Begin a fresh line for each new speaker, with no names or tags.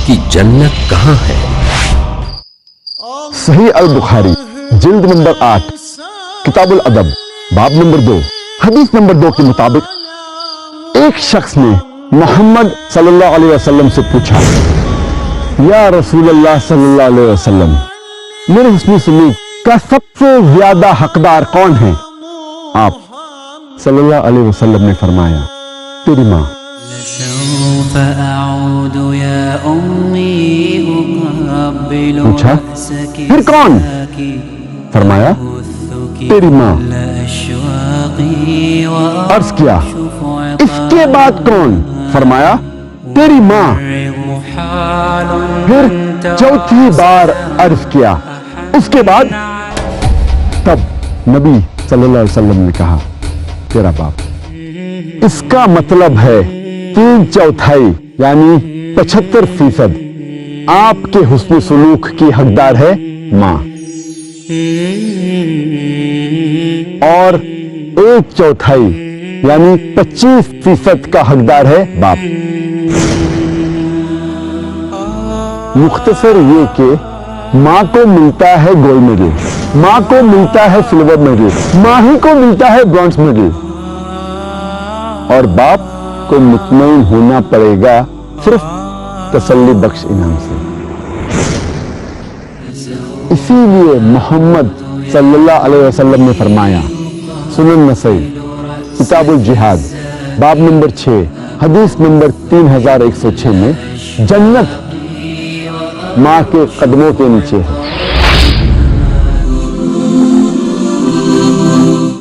कि जन्नत कहाँ है।
सही अल बुखारी जिल्द नंबर 8 किताबुल अदब बाब नंबर 2 हदीस नंबर 2 के मुताबिक एक शख्स ने मोहम्मद सल्लल्लाहु अलैहि वसल्लम से पूछा, या रसूलल्लाह सल्लल्लाहु अलैहि वसल्लम, मेरे हुस्न सलूक का सबसे ज्यादा हकदार कौन है? आप सल्लल्लाहु अलैहि वसल्लम ने फरमाया, तेरी माँ। पूछा, फिर कौन? फरमाया, तेरी माँ। अर्ज किया, इसके बाद कौन? फरमाया, तेरी माँ। फिर चौथी बार अर्ज किया, उसके बाद? तब नबी सल्लल्लाहु अलैहि वसल्लम ने कहा, तेरा बाप। इसका मतलब है 3/4 यानी 75% आपके हुस्न सुलूक की हकदार है माँ, और 1/4 यानी 25% का हकदार है बाप। मुख्तसर ये कि माँ को मिलता है गोल्ड मेडल, माँ को मिलता है सिल्वर मेडल, माँ ही को मिलता है ब्रॉन्ज मेडल, और बाप को मुतमईन होना पड़ेगा सिर्फ तसल्ली बख्श इनाम से। इसीलिए मोहम्मद सल्लल्लाहु अलैहि वसल्लम ने फरमाया, सुनन नसई किताबुल जिहाद बाब नंबर 6 हदीस नंबर 3106 में, जन्नत माँ के कदमों के नीचे है।